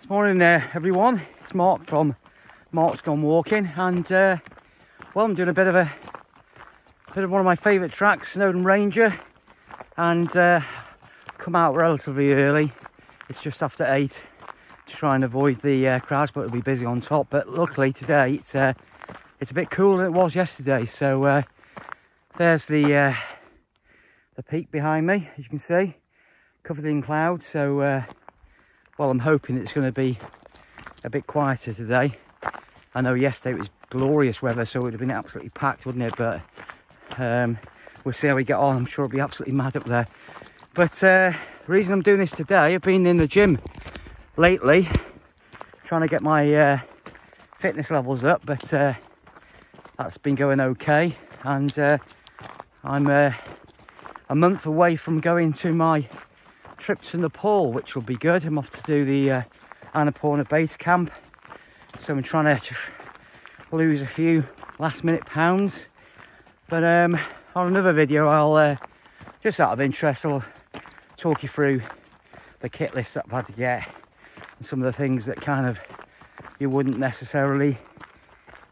This morning, everyone. It's Mark from Mark's Gone Walking, and well, I'm doing a bit of one of my favourite tracks, Snowdon Ranger, and come out relatively early. It's just after 8 to try and avoid the crowds, but it'll be busy on top. But luckily today it's a bit cooler than it was yesterday. So there's the peak behind me, as you can see, covered in clouds. So well, I'm hoping it's going to be a bit quieter today. I know yesterday it was glorious weather, so it would have been absolutely packed, wouldn't it? But we'll see how we get on. I'm sure it'll be absolutely mad up there. But the reason I'm doing this today, I've been in the gym lately, trying to get my fitness levels up, but that's been going okay. And I'm a month away from going to my trip to Nepal, which will be good. I'm off to do the Annapurna base camp, so I'm trying to lose a few last minute pounds. But on another video, I'll just out of interest, I'll talk you through the kit list that I've had to get and some of the things that kind of you wouldn't necessarily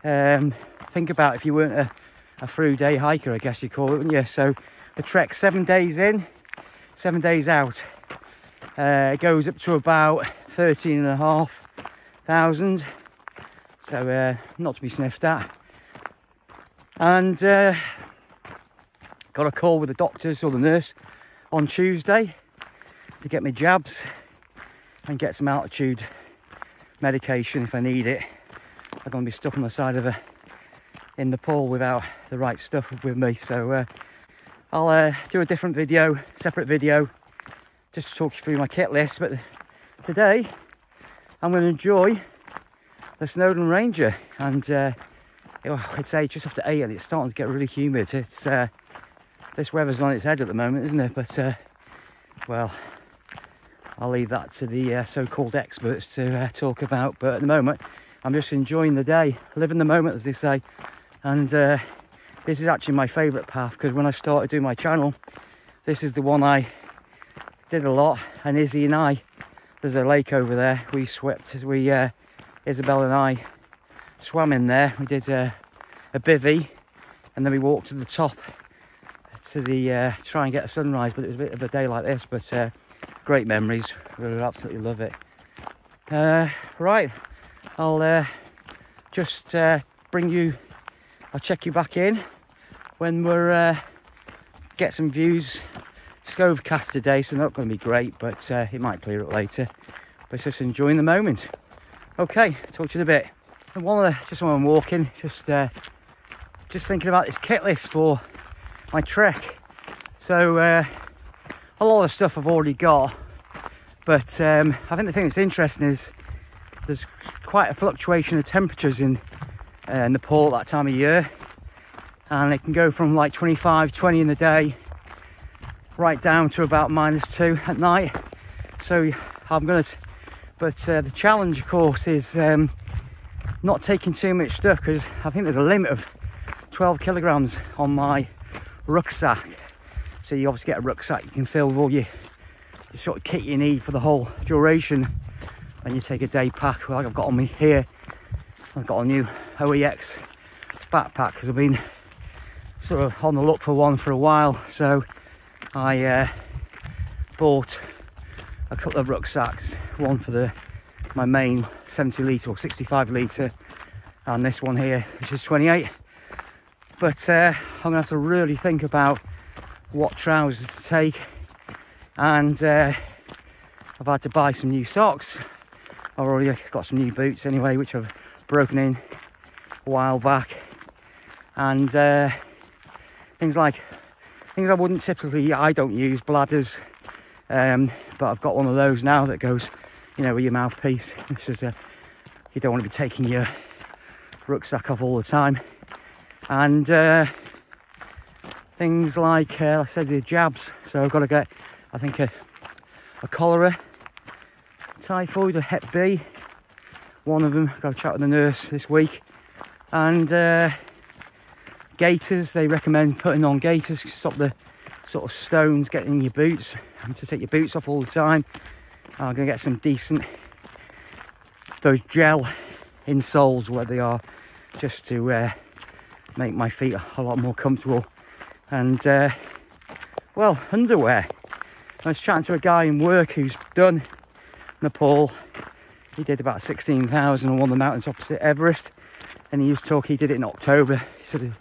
think about if you weren't a through day hiker, I guess you call it, wouldn't you? So the trek's 7 days in, 7 days out. It goes up to about 13,500, so not to be sniffed at. And got a call with the doctors or the nurse on Tuesday to get me jabs and get some altitude medication if I need it. I'm going to be stuck on the side of in Nepal without the right stuff with me, so I'll do a different video, separate video, just to talk you through my kit list. But today I'm going to enjoy the Snowdon Ranger, and it's just after 8 and it's starting to get really humid. It's this weather's on its head at the moment, isn't it? But well, I'll leave that to the so-called experts to talk about. But at the moment I'm just enjoying the day, living the moment, as they say. And this is actually my favourite path, because when I started doing my channel, this is the one I did a lot. And Izzy and I, there's a lake over there, we swept, Isabel and I swam in there. We did a bivvy, and then we walked to the top to the try and get a sunrise. But it was a bit of a day like this, but great memories. Really absolutely love it. Right, I'll just I'll check you back in when we're get some views. It's overcast today, so not going to be great, but it might clear up later. But just enjoying the moment. Okay, talk to you in a bit. And just while I'm walking, just thinking about this kit list for my trek. So a lot of stuff I've already got, but I think the thing that's interesting is there's quite a fluctuation of temperatures in Nepal at that time of year, and it can go from like 25, 20 in the day right down to about -2 at night. So the challenge, of course, is not taking too much stuff, because I think there's a limit of 12 kilograms on my rucksack. So you obviously get a rucksack you can fill with all your sort of kit you need for the whole duration. And you take a day pack, like I've got on me here. I've got a new OEX backpack, because I've been sort of on the look for one for a while. So I bought a couple of rucksacks, one for my main 70 litre or 65 litre, and this one here, which is 28. But I'm gonna have to really think about what trousers to take, and I've had to buy some new socks. I've already got some new boots anyway, which I've broken in a while back, and things I wouldn't typically, I don't use bladders, but I've got one of those now that goes, you know, with your mouthpiece. This is you don't want to be taking your rucksack off all the time. And things like I said, the jabs. So I've got to get, I think, a cholera, typhoid, or Hep B. One of them, I've got to chat with the nurse this week. And gaiters, they recommend putting on gaiters to stop the sort of stones getting in your boots, and to take your boots off all the time. I'm going to get some decent those gel insoles where they are, just to make my feet a lot more comfortable. And well, underwear. I was chatting to a guy in work who's done Nepal. He did about 16,000 on one of the mountains opposite Everest, and he used to talk, he did it in October. He said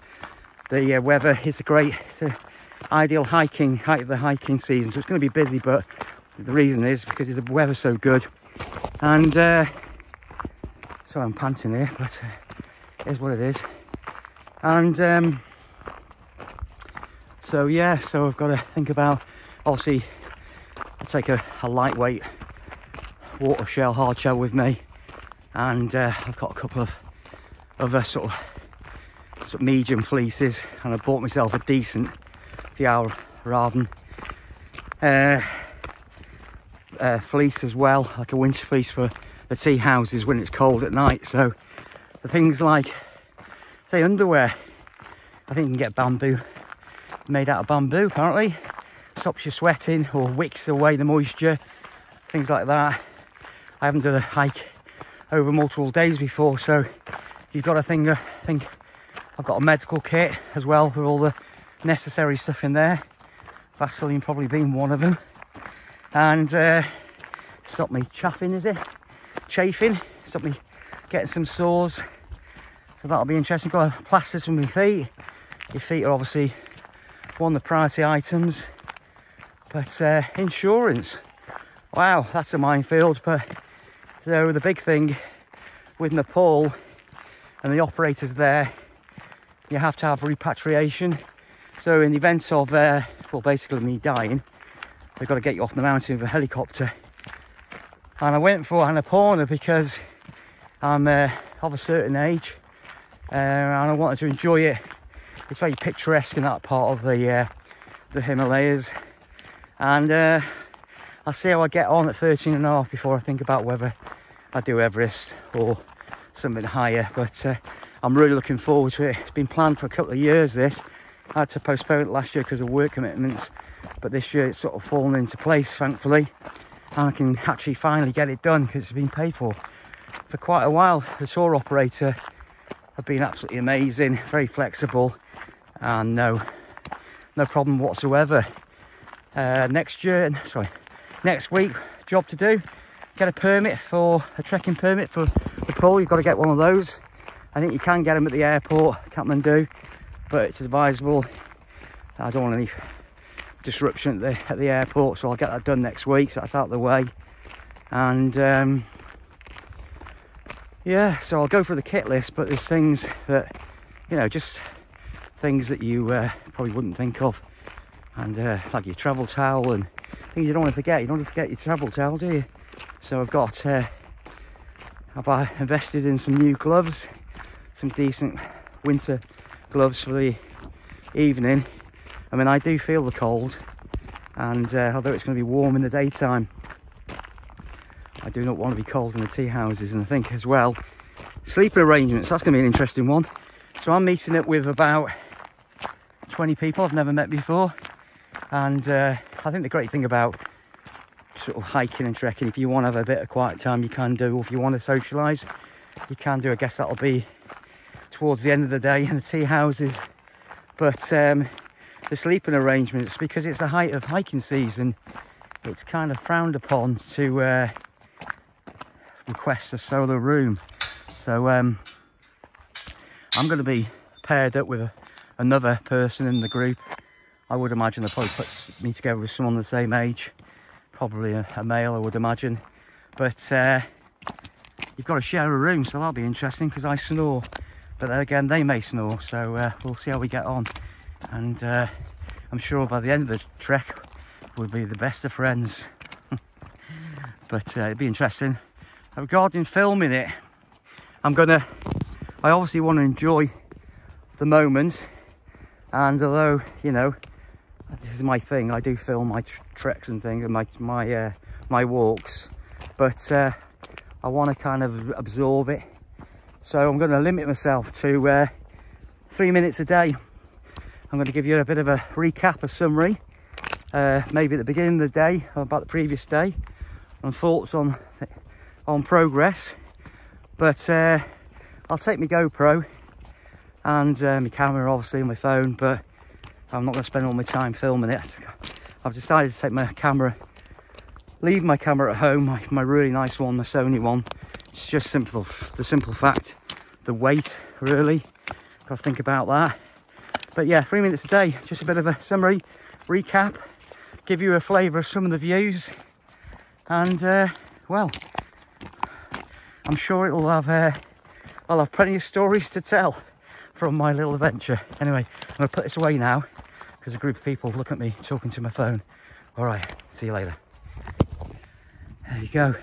the weather is it's an ideal height of the hiking season, so it's going to be busy, but the reason is because the weather's so good. And sorry, I'm panting here, but it is what it is. And so yeah, so I've got to think about, obviously I take a lightweight water shell, hard shell with me, and I've got a couple of other sort of medium fleeces, and I bought myself a decent Fial rather than fleece as well, like a winter fleece for the tea houses when it's cold at night. So the things like, say, underwear, I think you can get bamboo, made out of bamboo apparently, stops you sweating or wicks away the moisture, things like that. I haven't done a hike over multiple days before, so you've got to think I've got a medical kit as well with all the necessary stuff in there, Vaseline probably being one of them, and stop me chafing, stop me getting some sores, so that'll be interesting. Got plasters for my feet. Your feet are obviously one of the priority items, but insurance, wow, that's a minefield. But so the big thing with Nepal and the operators there, you have to have repatriation. So in the event of well, basically me dying, they've got to get you off the mountain with a helicopter. And I went for Annapurna because I'm of a certain age, and I wanted to enjoy it. It's very picturesque in that part of the Himalayas, and I'll see how I get on at 13.5 before I think about whether I do Everest or something higher. But I'm really looking forward to it. It's been planned for a couple of years, this. I had to postpone it last year because of work commitments, but this year it's sort of fallen into place, thankfully, and I can actually finally get it done because it's been paid for quite a while. The tour operator have been absolutely amazing, very flexible, and no problem whatsoever. Next week, job to do, get a trekking permit for Nepal. You've got to get one of those. I think you can get them at the airport, Kathmandu, but it's advisable. I don't want any disruption at the airport, so I'll get that done next week, so that's out of the way. And yeah, so I'll go through the kit list, but there's things that, you know, just things that you probably wouldn't think of, and like your travel towel and things you don't want to forget. You don't want to forget your travel towel, do you? So I've got I've invested in some new gloves, some decent winter gloves for the evening. I mean, I do feel the cold, and although it's going to be warm in the daytime, I do not want to be cold in the tea houses. And I think as well, sleeping arrangements, that's going to be an interesting one. So I'm meeting up with about 20 people I've never met before, and I think the great thing about sort of hiking and trekking, if you want to have a bit of quiet time, you can do, or if you want to socialise, you can do. I guess that'll be towards the end of the day in the tea houses. But the sleeping arrangements, because it's the height of hiking season, it's kind of frowned upon to request a solo room. So I'm going to be paired up with another person in the group. I would imagine they'll probably put me together with someone the same age, probably a male, I would imagine. But you've got to share a room, so that'll be interesting, because I snore, but then again they may snore, so we'll see how we get on. And I'm sure by the end of the trek we'll be the best of friends. But it'd be interesting. Regarding filming it, I obviously want to enjoy the moment, and although, you know, this is my thing, I do film my treks and things and my walks, but I want to kind of absorb it, so I'm going to limit myself to 3 minutes a day. I'm going to give you a bit of a recap, a summary, maybe at the beginning of the day, about the previous day, and thoughts on progress, But I'll take my GoPro and my camera, obviously, on my phone, but I'm not going to spend all my time filming it. I've decided to take my camera, leave my camera at home, my really nice one, my Sony one. It's just the simple fact, the weight, really. Got to think about that. But yeah, 3 minutes a day, just a bit of a summary, recap, give you a flavour of some of the views, and well, I'm sure it'll have I'll have plenty of stories to tell from my little adventure. Anyway, I'm going to put this away now because a group of people look at me talking to my phone. All right, see you later. There you go.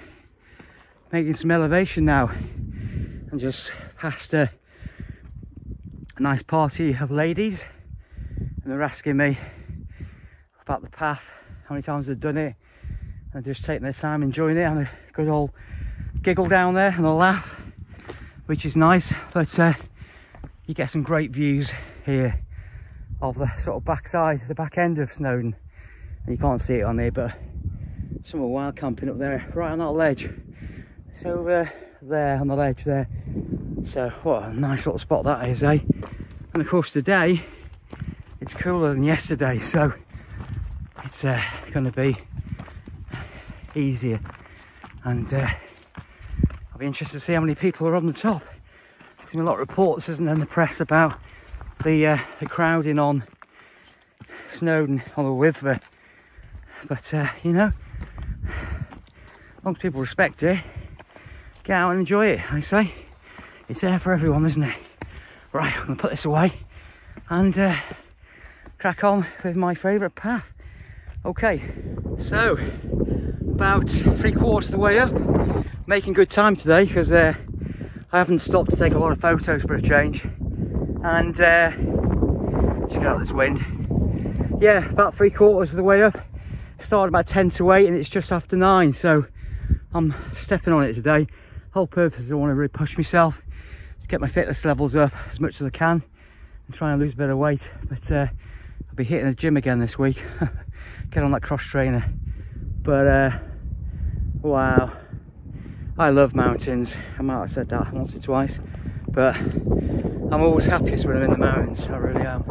Making some elevation now, and just past a nice party of ladies, and they're asking me about the path, how many times they've done it, and just taking their time enjoying it, and a good old giggle down there and a laugh, which is nice. But you get some great views here of the sort of backside, the back end of Snowdon, and you can't see it on there, but some are wild camping up there, right on that ledge. It's over there on the ledge there. So what a nice little spot that is, eh? And of course today it's cooler than yesterday, so it's going to be easier, and I'll be interested to see how many people are on the top. There's been a lot of reports, isn't there, in the press about the crowding on Snowdon on the Wither, but you know, as long as people respect it, get out and enjoy it. I say it's there for everyone, isn't it? Right, I'm gonna put this away and crack on with my favourite path. Okay, so about 3/4 of the way up, making good time today because I haven't stopped to take a lot of photos for a change, and just get out this wind. Yeah, about 3/4 of the way up. Started about 10 to 8 and it's just after 9, so I'm stepping on it today. Whole purpose is I want to really push myself to get my fitness levels up as much as I can and try and lose a bit of weight. But I'll be hitting the gym again this week. Get on that cross trainer. But wow, I love mountains. I might have said that once or twice, but I'm always happiest when I'm in the mountains. I really am.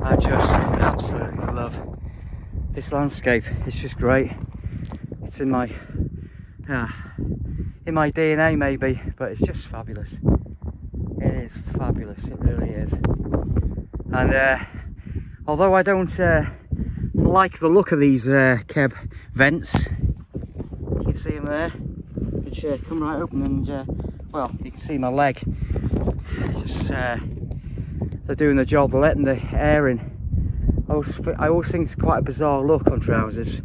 I just absolutely love this landscape. It's just great. It's in my DNA maybe, but it's just fabulous. It is fabulous, it really is. And although I don't like the look of these Keb vents, you can see them there, which come right open, and well, you can see my leg. It's just they're doing the job, they're letting the air in. I always think it's quite a bizarre look on trousers.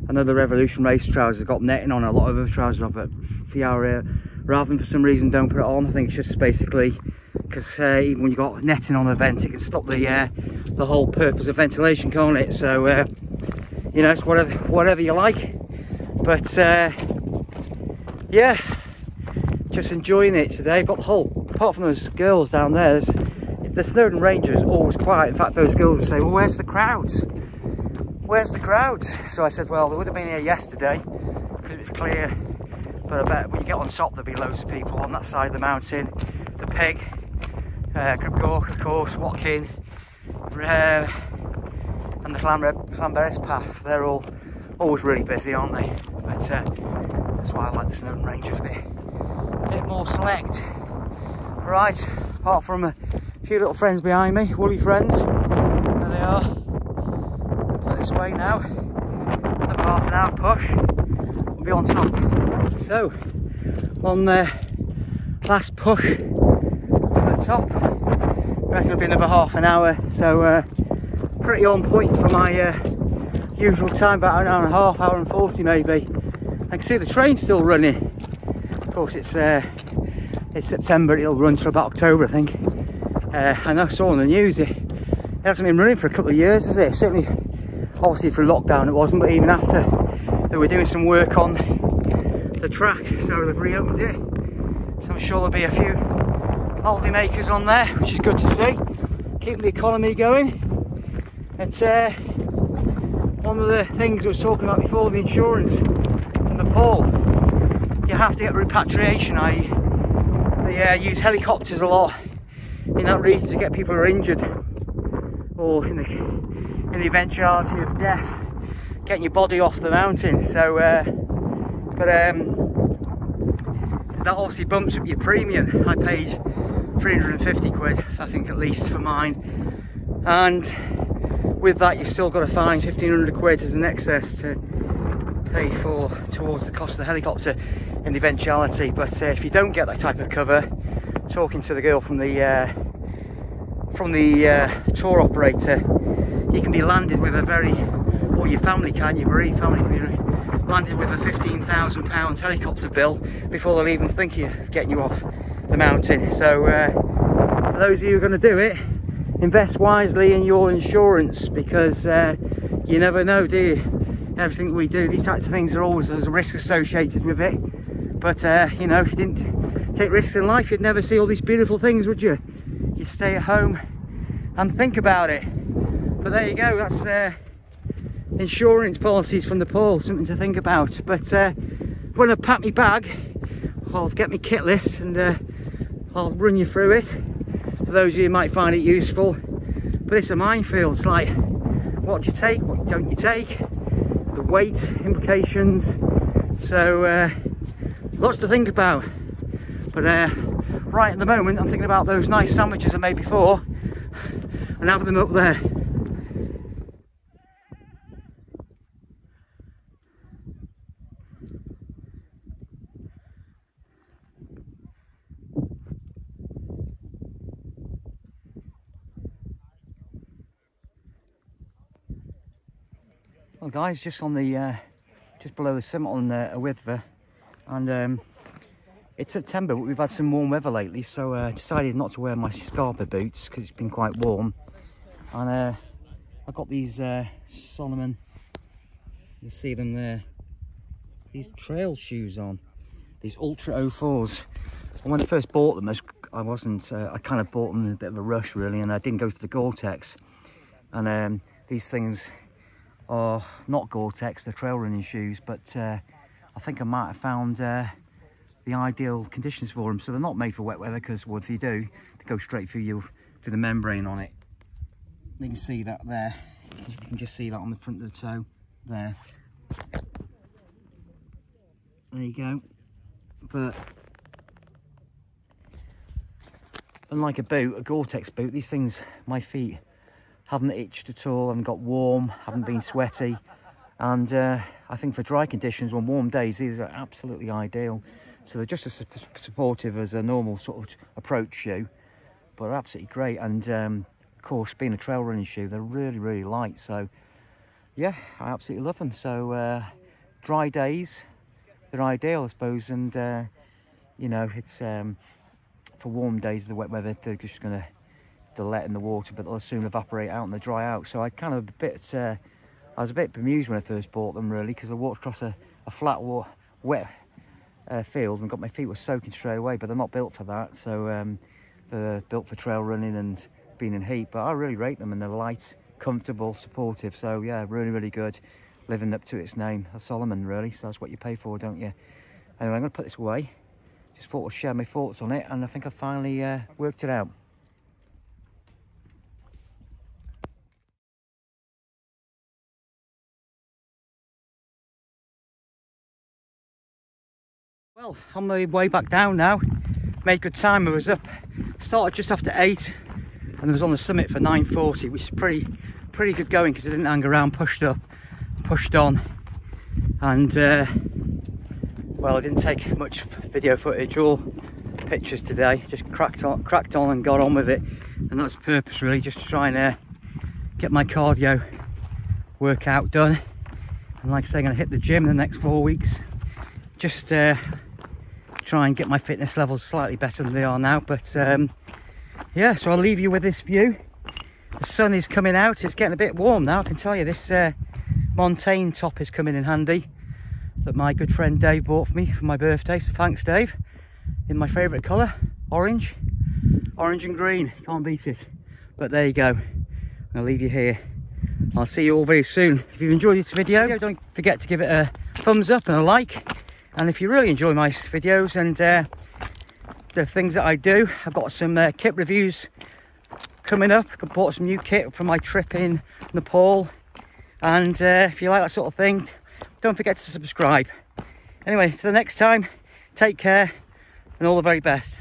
I know the Revolution race trousers got netting on, a lot of other trousers have, but for our rather than for some reason don't put it on. I think it's just basically because even when you've got netting on a vent, it can stop the whole purpose of ventilation, can't it? So you know, it's whatever you like. But yeah, just enjoying it today. But the whole, apart from those girls down there, the Snowdon Rangers are always quiet. In fact, those girls would say, well, where's the crowds? Where's the crowds? So I said, well, they would have been here yesterday because it was clear, but I bet when you get on top there'll be loads of people on that side of the mountain. The Pig, Gribgork, of course, Watkin, and the Clanberis path, they're all always really busy, aren't they? But that's why I like the Snowdon Rangers a bit more select. Right, apart from a few little friends behind me, woolly friends, there they are. I'll put this away now. Another half an hour push, we'll be on top. So, on the last push to the top, I reckon it'll be another half an hour. So, pretty on point for my usual time, about an hour and a half, hour and 40 maybe. I can see the train still running. Of course, it's September, it'll run till about October, I think. I know, I saw on the news, it hasn't been running for a couple of years, has it? Certainly, obviously for lockdown it wasn't, but even after, they were doing some work on the track, so they've reopened it. So I'm sure there'll be a few holiday makers on there, which is good to see. Keeping the economy going. It's one of the things I was talking about before, the insurance from Nepal. You have to get repatriation, i.e. They use helicopters a lot in that region to get people who are injured, or in the eventuality of death, getting your body off the mountain. So, that obviously bumps up your premium. I paid 350 quid, I think, at least for mine, and with that you've still got to find 1500 quid as an excess to pay towards the cost of the helicopter in the eventuality. But if you don't get that type of cover, talking to the girl from the tour operator, you can be landed with or your family can, your bereaved family can be landed with a £15,000 helicopter bill before they'll even think of getting you off the mountain. So for those of you who are going to do it, invest wisely in your insurance, because you never know, do you? Everything we do, these types of things are always there's a risk associated with it. But you know, if you didn't take risks in life, you'd never see all these beautiful things, would you? You'd stay at home and think about it. But there you go, that's insurance policies from Nepal, something to think about. But when I pack my bag, I'll get my kit list and I'll run you through it. For those of you who might find it useful. But it's a minefield. It's like, what do you take, what don't you take, the weight implications. So lots to think about. But right at the moment I'm thinking about those nice sandwiches I made before and having them up there. Well guys, just on the just below the summit on Awithva, and it's September, but we've had some warm weather lately, so I decided not to wear my Scarpa boots because it's been quite warm. And I got these Solomon, you see them there, these trail shoes on, these Ultra 04s. And when I first bought them, I kind of bought them in a bit of a rush really, and I didn't go for the Gore-Tex. And these things are not Gore-Tex, they're trail running shoes, but I think I might have found the ideal conditions for them. So they're not made for wet weather, because what if you do, they go straight through the membrane on it. You can see that there, you can just see that on the front of the toe there. There you go. But unlike a boot, a Gore-Tex boot, these things, my feet haven't itched at all, haven't got warm, haven't been sweaty, and I think for dry conditions on warm days these are absolutely ideal. So they're just as supportive as a normal sort of approach shoe, but they're absolutely great. And of course, being a trail running shoe, they're really light, so yeah, I absolutely love them. So dry days, they're ideal I suppose, and you know, it's for warm days, the wet weather, they're just gonna let in the water, but they'll soon evaporate out and they dry out. So I kind of I was a bit bemused when I first bought them really, because I walked across a flat wet field and got my feet were soaking straight away, but they're not built for that. So they're built for trail running and being in heat, but I really rate them, and they're light, comfortable, supportive. So yeah, really good, living up to its name, a Solomon really. So that's what you pay for, don't you? Anyway, I'm going to put this away. Just thought I'd share my thoughts on it, and I think I finally worked it out. Well, on my way back down now, made good time. I was up, started just after 8, and I was on the summit for 9:40, which is pretty good going, because I didn't hang around, pushed up, pushed on, and well, I didn't take much video footage or pictures today. Just cracked on and got on with it, and that's the purpose really, just to try and get my cardio workout done. And like I say, I'm going to hit the gym in the next 4 weeks. Just try and get my fitness levels slightly better than they are now. But yeah, so I'll leave you with this view. The sun is coming out, it's getting a bit warm now, I can tell you. This Montaigne top is coming in handy, that my good friend Dave bought for me for my birthday, so thanks Dave. In my favourite colour, orange and green, can't beat it. But there you go, I'll leave you here. I'll see you all very soon. If you've enjoyed this video, don't forget to give it a thumbs up and a like. And if you really enjoy my videos, and the things that I do. I've got some kit reviews coming up. I bought some new kit from my trip in Nepal. And if you like that sort of thing, don't forget to subscribe. Anyway, till the next time, take care and all the very best.